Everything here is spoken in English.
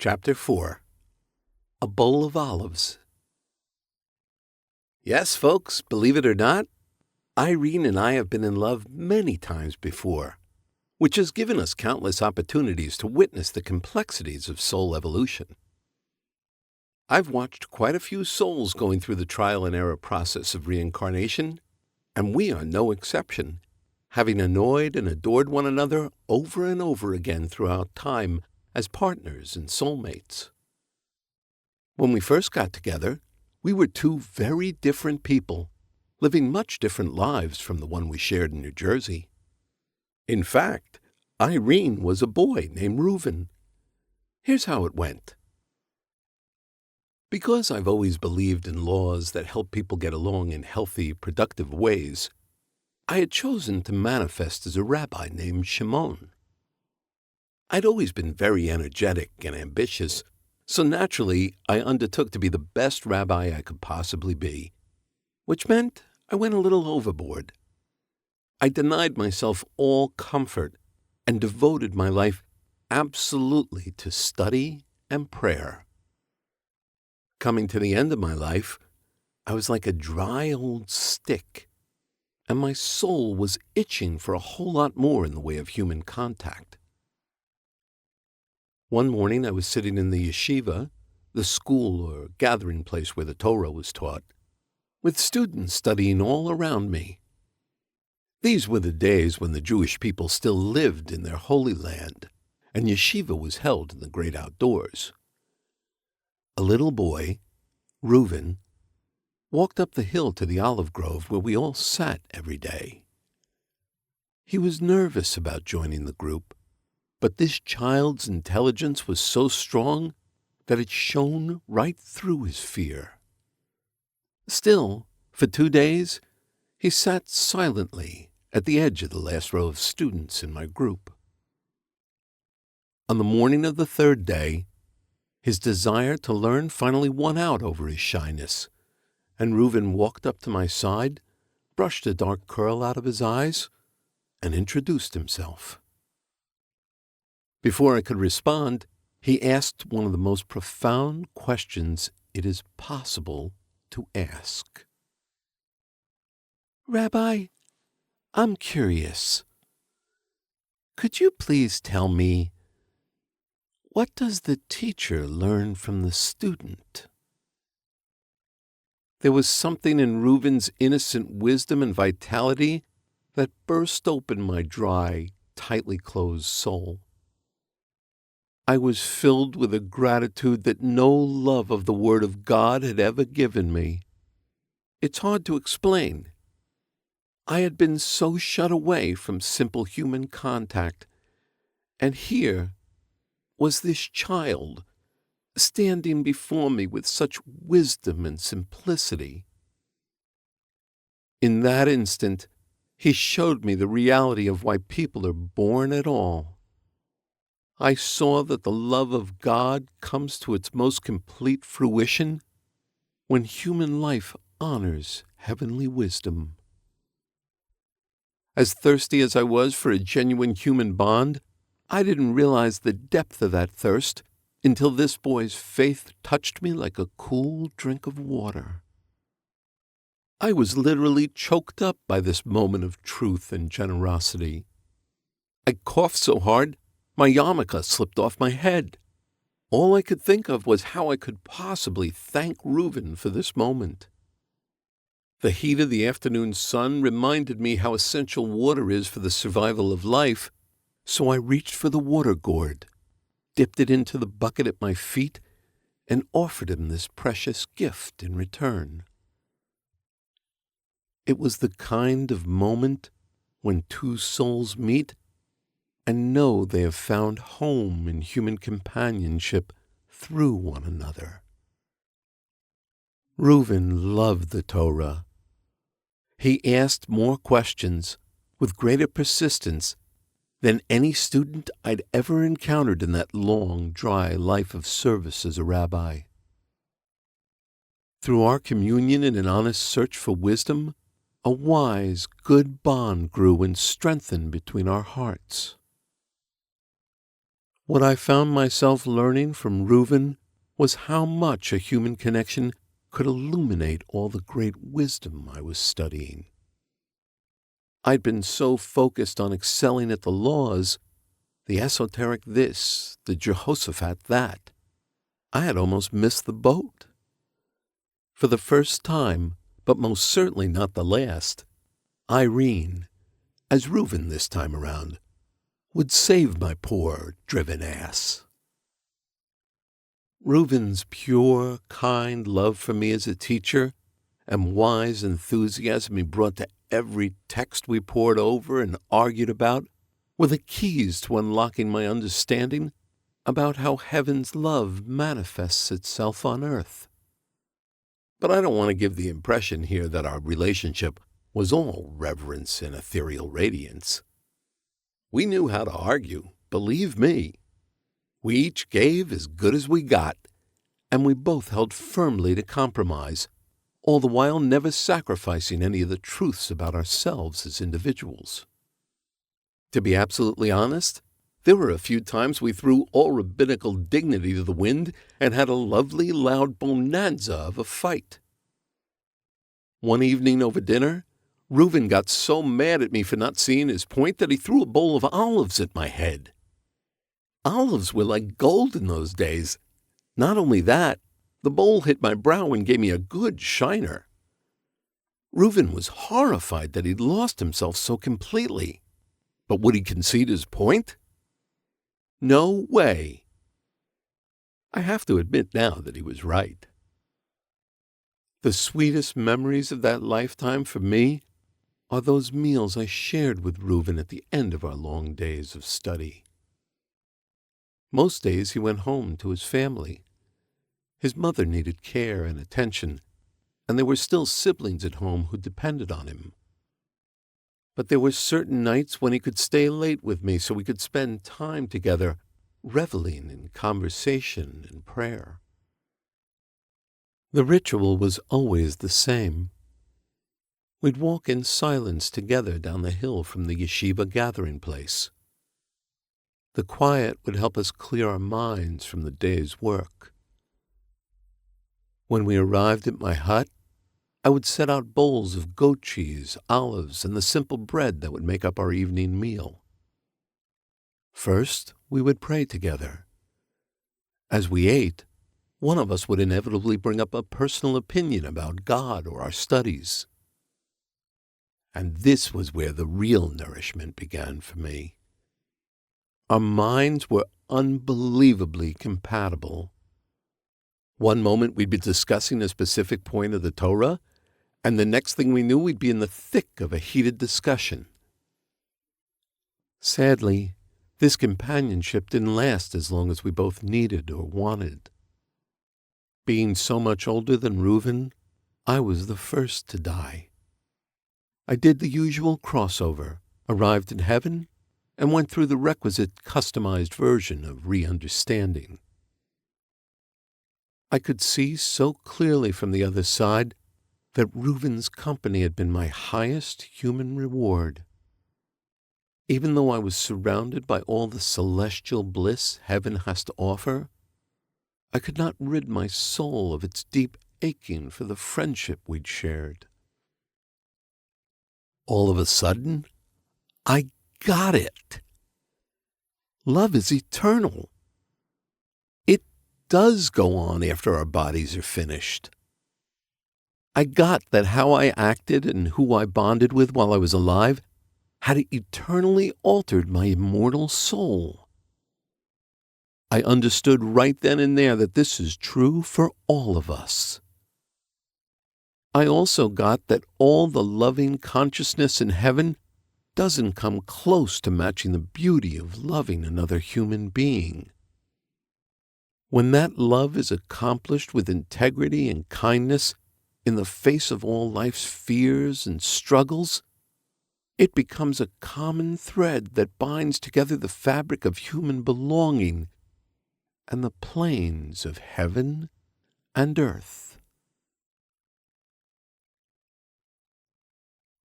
Chapter 4. A Bowl of Olives. Yes, folks, believe it or not, Irene and I have been in love many times before, which has given us countless opportunities to witness the complexities of soul evolution. I've watched quite a few souls going through the trial and error process of reincarnation, and we are no exception, having annoyed and adored one another over and over again throughout time as partners and soulmates. When we first got together, we were two very different people, living much different lives from the one we shared in New Jersey. In fact, Irene was a boy named Reuven. Here's how it went. Because I've always believed in laws that help people get along in healthy, productive ways, I had chosen to manifest as a rabbi named Shimon. I'd always been very energetic and ambitious, so naturally I undertook to be the best rabbi I could possibly be, which meant I went a little overboard. I denied myself all comfort and devoted my life absolutely to study and prayer. Coming to the end of my life, I was like a dry old stick, and my soul was itching for a whole lot more in the way of human contact. One morning I was sitting in the yeshiva, the school or gathering place where the Torah was taught, with students studying all around me. These were the days when the Jewish people still lived in their Holy Land, and yeshiva was held in the great outdoors. A little boy, Reuven, walked up the hill to the olive grove where we all sat every day. He was nervous about joining the group, but this child's intelligence was so strong that it shone right through his fear. Still, for 2 days, he sat silently at the edge of the last row of students in my group. On the morning of the 3rd day, his desire to learn finally won out over his shyness, and Reuven walked up to my side, brushed a dark curl out of his eyes, and introduced himself. Before I could respond, he asked one of the most profound questions it is possible to ask. Rabbi, I'm curious. Could you please tell me, what does the teacher learn from the student? There was something in Reuven's innocent wisdom and vitality that burst open my dry, tightly closed soul. I was filled with a gratitude that no love of the Word of God had ever given me. It's hard to explain. I had been so shut away from simple human contact, and here was this child standing before me with such wisdom and simplicity. In that instant, he showed me the reality of why people are born at all. I saw that the love of God comes to its most complete fruition when human life honors heavenly wisdom. As thirsty as I was for a genuine human bond, I didn't realize the depth of that thirst until this boy's faith touched me like a cool drink of water. I was literally choked up by this moment of truth and generosity. I coughed so hard, my yarmulke slipped off my head. All I could think of was how I could possibly thank Reuven for this moment. The heat of the afternoon sun reminded me how essential water is for the survival of life, so I reached for the water gourd, dipped it into the bucket at my feet, and offered him this precious gift in return. It was the kind of moment when two souls meet and know they have found home in human companionship through one another. Reuven loved the Torah. He asked more questions with greater persistence than any student I'd ever encountered in that long, dry life of service as a rabbi. Through our communion in an honest search for wisdom, a wise, good bond grew and strengthened between our hearts. What I found myself learning from Reuven was how much a human connection could illuminate all the great wisdom I was studying. I'd been so focused on excelling at the laws, the esoteric this, the Jehoshaphat that, I had almost missed the boat. For the first time, but most certainly not the last, Irene, as Reuven this time around, would save my poor, driven ass. Reuven's pure, kind love for me as a teacher and wise enthusiasm he brought to every text we pored over and argued about were the keys to unlocking my understanding about how heaven's love manifests itself on earth. But I don't want to give the impression here that our relationship was all reverence and ethereal radiance. We knew how to argue, believe me. We each gave as good as we got, and we both held firmly to compromise, all the while never sacrificing any of the truths about ourselves as individuals. To be absolutely honest, there were a few times we threw all rabbinical dignity to the wind and had a lovely, loud bonanza of a fight. One evening over dinner, Reuven got so mad at me for not seeing his point that he threw a bowl of olives at my head. Olives were like gold in those days. Not only that, the bowl hit my brow and gave me a good shiner. Reuven was horrified that he'd lost himself so completely. But would he concede his point? No way. I have to admit now that he was right. The sweetest memories of that lifetime for me are those meals I shared with Reuven at the end of our long days of study. Most days he went home to his family. His mother needed care and attention, and there were still siblings at home who depended on him. But there were certain nights when he could stay late with me so we could spend time together, reveling in conversation and prayer. The ritual was always the same. We'd walk in silence together down the hill from the yeshiva gathering place. The quiet would help us clear our minds from the day's work. When we arrived at my hut, I would set out bowls of goat cheese, olives, and the simple bread that would make up our evening meal. First, we would pray together. As we ate, one of us would inevitably bring up a personal opinion about God or our studies. And this was where the real nourishment began for me. Our minds were unbelievably compatible. One moment we'd be discussing a specific point of the Torah, and the next thing we knew we'd be in the thick of a heated discussion. Sadly, this companionship didn't last as long as we both needed or wanted. Being so much older than Reuven, I was the first to die. I did the usual crossover, arrived in heaven, and went through the requisite customized version of re-understanding. I could see so clearly from the other side that Reuven's company had been my highest human reward. Even though I was surrounded by all the celestial bliss heaven has to offer, I could not rid my soul of its deep aching for the friendship we'd shared. All of a sudden, I got it. Love is eternal. It does go on after our bodies are finished. I got that how I acted and who I bonded with while I was alive had eternally altered my immortal soul. I understood right then and there that this is true for all of us. I also got that all the loving consciousness in heaven doesn't come close to matching the beauty of loving another human being. When that love is accomplished with integrity and kindness in the face of all life's fears and struggles, it becomes a common thread that binds together the fabric of human belonging and the planes of heaven and earth.